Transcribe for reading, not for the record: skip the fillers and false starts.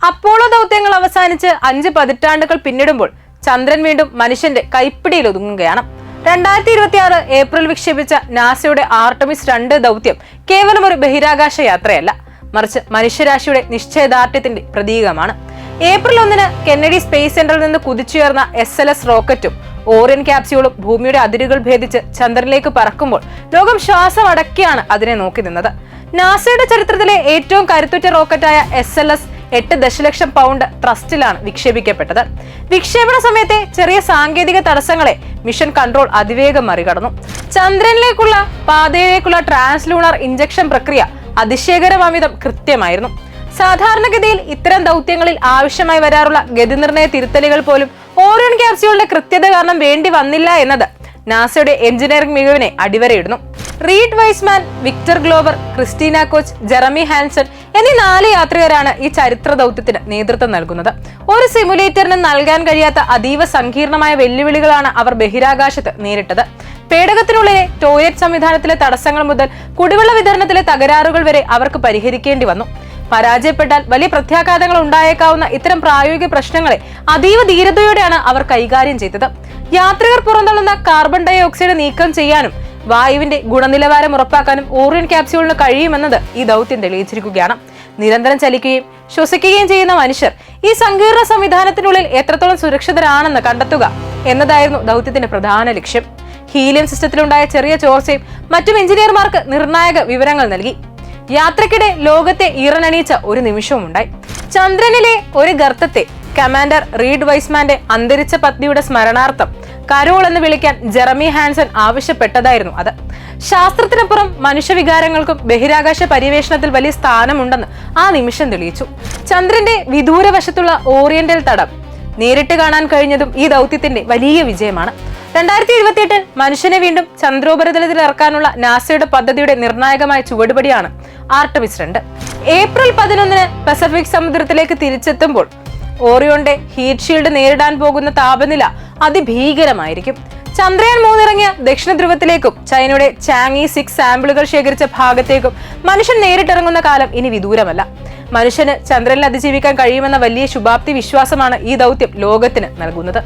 Apollo ദൗത്യങ്ങൾ അവസാനിച്ച് 5 പതിറ്റാണ്ടുകൾ പിന്നിടുമ്പോൾ ചന്ദ്രൻ വീണ്ടും മനുഷ്യന്റെ കൈപ്പിടിയിൽ ഒതുങ്ങുകയാണ്. 2026 ഏപ്രിൽ വിക്ഷേപിച്ച നാസയുടെ ആർട്ടമിസ് 2 ദൗത്യം കേവലം ഒരു ബഹിരാകാശ യാത്രയല്ല, മറിച്ച് മനുഷ്യരാശിയുടെ നിശ്ചയദാർഢ്യത്തിന്റെ പ്രതീകമാണ്. ഏപ്രിൽ 1 കെന്നഡി സ്പേസ് സെന്ററിൽ നിന്ന് കുതിച്ചുയർന്ന SLS റോക്കറ്റും ഓറിയൻ ക്യാപ്സ്യൂളും ഭൂമിയുടെ അതിരുകൾ ഭേദിച്ച് ചന്ദ്രനിലേക്ക് പറക്കുമ്പോൾ ലോകം ശ്വാസം അടക്കിയാണ് അതിനെ നോക്കി നിന്നത്. നാസയുടെ ചരിത്രത്തിലെ ഏറ്റവും കരുത്തുറ്റ റോക്കറ്റായ SLS 8 ദശലക്ഷം പൗണ്ട് ത്രസ്റ്റിലാണ് വിക്ഷേപിക്കപ്പെട്ടത്. വിക്ഷേപണ സമയത്തെ ചെറിയ സാങ്കേതിക തടസ്സങ്ങളെ മിഷൻ കൺട്രോൾ അതിവേഗം മറികടന്നു. ചന്ദ്രനിലേക്കുള്ള പാതയിലേക്കുള്ള ട്രാൻസ്ലൂണർ ഇഞ്ചക്ഷൻ പ്രക്രിയ അതിശയകരമാംവിധം കൃത്യമായിരുന്നു. സാധാരണഗതിയിൽ ഇത്തരം ദൗത്യങ്ങളിൽ ആവശ്യമായി വരാറുള്ള ഗതിനിർണയ തിരുത്തലുകൾ പോലും ഓറിയൻ ക്യാപ്സ്യൂളിന്റെ കൃത്യത കാരണം വേണ്ടി വന്നില്ല എന്നത് നാസയുടെ എഞ്ചിനീയറിംഗ് മികവിനെ അടിവരയിടുന്നു. Reid Wiseman, Victor Glover, Christina Koch, Jeremy Hansen എന്നീ 4 യാത്രികരാണ് ഈ ചരിത്ര ദൗത്യത്തിന് നേതൃത്വം നൽകുന്നത്. ഒരു സിമുലേറ്ററിന് നൽകാൻ കഴിയാത്ത അതീവ സങ്കീർണമായ വെല്ലുവിളികളാണ് അവർ ബഹിരാകാശത്ത് നേരിട്ടത്. പേടകത്തിനുള്ളിലെ ടോയ്ലറ്റ് സംവിധാനത്തിലെ തടസ്സങ്ങൾ മുതൽ കുടിവെള്ള വിതരണത്തിലെ തകരാറുകൾ വരെ അവർക്ക് പരിഹരിക്കേണ്ടി വന്നു. പരാജയപ്പെട്ടാൽ വലിയ പ്രത്യാഘാതങ്ങൾ ഉണ്ടായേക്കാവുന്ന ഇത്തരം പ്രായോഗിക പ്രശ്നങ്ങളെ അതീവ ധീരതയോടെയാണ് അവർ കൈകാര്യം ചെയ്തത്. യാത്രികർ പുറന്തള്ളുന്ന കാർബൺ ഡൈ ഓക്സൈഡ് നീക്കം ചെയ്യാനും വായുവിന്റെ ഗുണനിലവാരം ഉറപ്പാക്കാനും ഓറിയൻ ക്യാപ്സ്യൂളിന് കഴിയുമെന്നത് ഈ ദൗത്യം തെളിയിച്ചിരിക്കുകയാണ്. നിരന്തരം ചലിക്കുകയും ശ്വസിക്കുകയും ചെയ്യുന്ന മനുഷ്യർ ഈ സങ്കീർണ സംവിധാനത്തിനുള്ളിൽ എത്രത്തോളം സുരക്ഷിതരാണെന്ന് കണ്ടെത്തുക എന്നതായിരുന്നു ദൗത്യത്തിന്റെ പ്രധാന ലക്ഷ്യം. ഹീലിയം സിസ്റ്റത്തിലുണ്ടായ ചെറിയ ചോർച്ചയും മറ്റും എഞ്ചിനീയർമാർക്ക് നിർണായക വിവരങ്ങൾ നൽകി. യാത്രക്കിടെ ലോകത്തെ ഈറനണിയിച്ച ഒരു നിമിഷവും ഉണ്ടായി. ചന്ദ്രനിലെ ഒരു ഗർത്തത്തെ കമാൻഡർ റീഡ് വൈസ്മാന്റെ അന്തരിച്ച പത്നിയുടെ സ്മരണാർത്ഥം കരോൾ എന്ന് വിളിക്കാൻ ജെറമി ഹാൻസൺ ആവശ്യപ്പെട്ടതായിരുന്നു അത്. ശാസ്ത്രത്തിനപ്പുറം മനുഷ്യവികാരങ്ങൾക്കും ബഹിരാകാശ പര്യവേഷണത്തിൽ വലിയ സ്ഥാനമുണ്ടെന്ന് ആ നിമിഷം തെളിയിച്ചു. ചന്ദ്രന്റെ വിദൂരവശത്തുള്ള ഓറിയന്റൽ തടം നേരിട്ട് കാണാൻ കഴിഞ്ഞതും ഈ ദൗത്യത്തിന്റെ വലിയ വിജയമാണ്. 2028 മനുഷ്യനെ വീണ്ടും ചന്ദ്രോപരിതലത്തിൽ ഇറക്കാനുള്ള നാസയുടെ പദ്ധതിയുടെ നിർണായകമായ ചുവടുപടിയാണ് ആർട്ടമിസ് 2. ഏപ്രിൽ 11 പസഫിക് സമുദ്രത്തിലേക്ക് തിരിച്ചെത്തുമ്പോൾ ഓറിയോന്റെ ഹീറ്റ് ഷീൽഡ് നേരിടാൻ പോകുന്ന താപനില അതിഭീകരമായിരിക്കും. ചന്ദ്രയാൻ 3 ഇറങ്ങിയ ദക്ഷിണ ധ്രുവത്തിലേക്കും ചൈനയുടെ ചാങി 6 സാമ്പിളുകൾ ശേഖരിച്ച ഭാഗത്തേക്കും മനുഷ്യൻ നേരിട്ടിറങ്ങുന്ന കാലം ഇനി വിദൂരമല്ല. മനുഷ്യന് ചന്ദ്രനിൽ അതിജീവിക്കാൻ കഴിയുമെന്ന വലിയ ശുഭാപ്തി വിശ്വാസമാണ് ഈ ദൗത്യം ലോകത്തിന് നൽകുന്നത്.